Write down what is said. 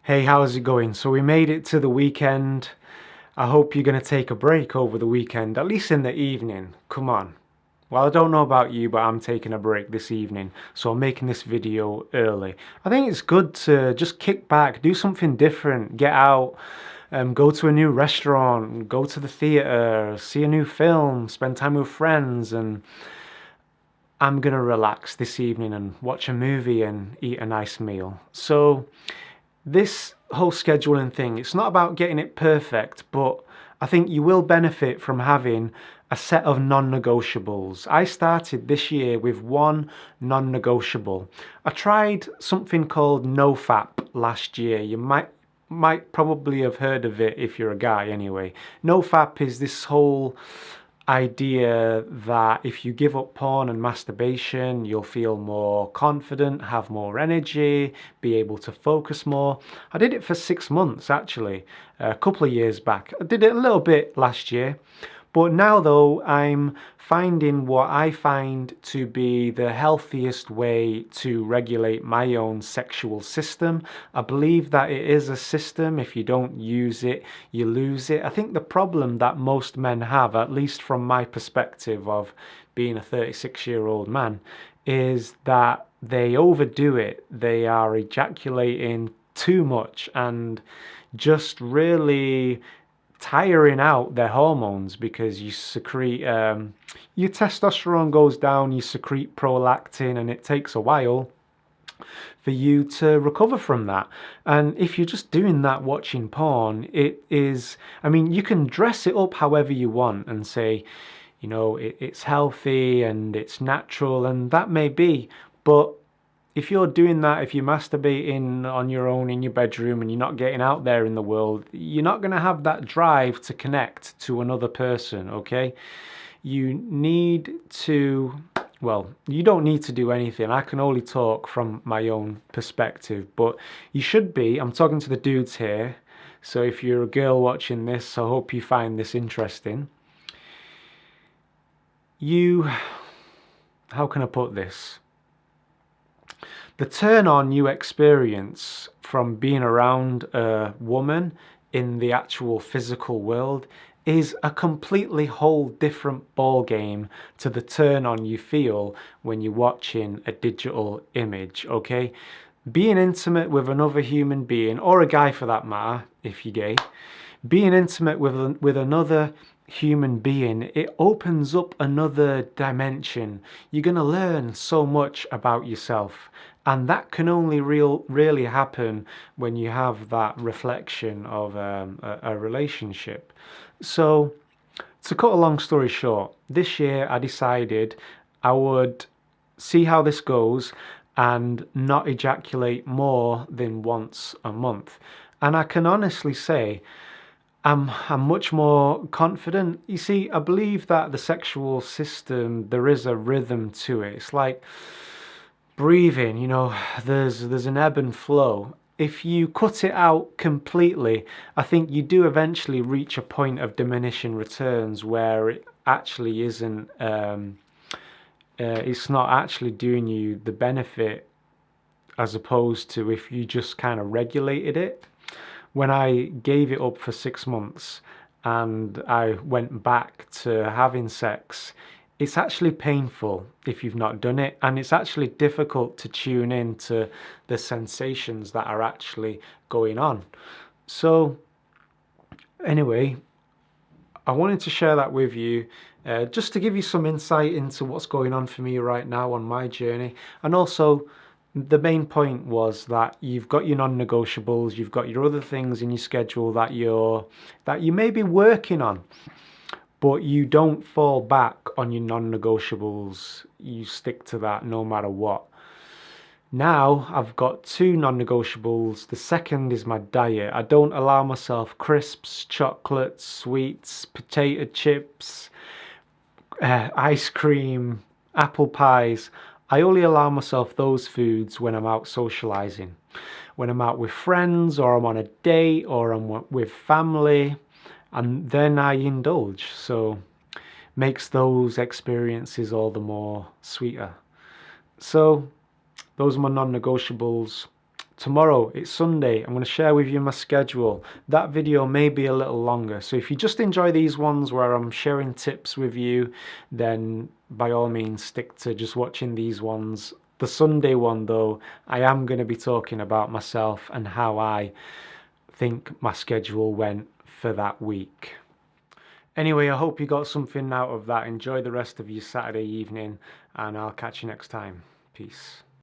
Hey, how's it going? So we made it to the weekend. I hope you're going to take a break over the weekend, at least in the evening. Come on. Well, I don't know about you, but I'm taking a break this evening, so I'm making this video early. I think it's good to just kick back, do something different, get out, go to a new restaurant, go to the theatre, see a new film, spend time with friends, and I'm gonna relax this evening and watch a movie and eat a nice meal. So this whole scheduling thing, it's not about getting it perfect, but I think you will benefit from having a set of non-negotiables. I started this year with one non-negotiable. I tried something called nofap last year. You might probably have heard of it if you're a guy anyway. Nofap is this whole idea that if you give up porn and masturbation, you'll feel more confident, have more energy, be able to focus more. I did it for 6 months actually, a couple of years back. I did it a little bit last year. But now though, I'm finding what I find to be the healthiest way to regulate my own sexual system. I believe that it is a system. If you don't use it, you lose it. I think the problem that most men have, at least from my perspective of being a 36-year-old man, is that they overdo it. They are ejaculating too much and just really tiring out their hormones because you secrete your testosterone goes down, you secrete prolactin, and it takes a while for you to recover from that. And if you're just doing that watching porn, it is, I mean, you can dress it up however you want and say, you know, it's healthy and it's natural, and that may be, but if you're doing that, if you're masturbating on your own in your bedroom and you're not getting out there in the world, you're not going to have that drive to connect to another person, okay? You need to, well, you don't need to do anything. I can only talk from my own perspective, but you should be. I'm talking to the dudes here, so if you're a girl watching this, I hope you find this interesting. How can I put this? The turn on you experience from being around a woman in the actual physical world is a completely whole different ball game to the turn on you feel when you're watching a digital image, okay? Being intimate with another human being, or a guy for that matter, if you're gay, being intimate with another human being, it opens up another dimension. You're going to learn so much about yourself, and that can only really happen when you have that reflection of a relationship. So to cut a long story short, this year I decided I would see how this goes and not ejaculate more than once a month. And I can honestly say I'm much more confident. You see, I believe that the sexual system, there is a rhythm to it. It's like breathing, you know, there's an ebb and flow. If you cut it out completely, I think you do eventually reach a point of diminishing returns where it actually isn't, it's not actually doing you the benefit as opposed to if you just kind of regulated it. When I gave it up for 6 months and I went back to having sex, it's actually painful if you've not done it, and it's actually difficult to tune in to the sensations that are actually going on. So anyway, I wanted to share that with you just to give you some insight into what's going on for me right now on my journey. And also, the main point was that you've got your non-negotiables, you've got your other things in your schedule that you may be working on, but you don't fall back on your non-negotiables. You stick to that no matter what. Now I've got two non-negotiables. The second is my diet. I don't allow myself crisps, chocolates, sweets, potato chips, ice cream, apple pies. I only allow myself those foods when I'm out socializing. When I'm out with friends, or I'm on a date, or I'm with family, and then I indulge. So makes those experiences all the more sweeter. So those are my non-negotiables. tomorrow, it's Sunday, I'm going to share with you my schedule. That video may be a little longer, so if you just enjoy these ones where I'm sharing tips with you, then by all means stick to just watching these ones. The Sunday one though, I am going to be talking about myself and how I think my schedule went for that week. Anyway, I hope you got something out of that. Enjoy the rest of your Saturday evening, and I'll catch you next time. Peace.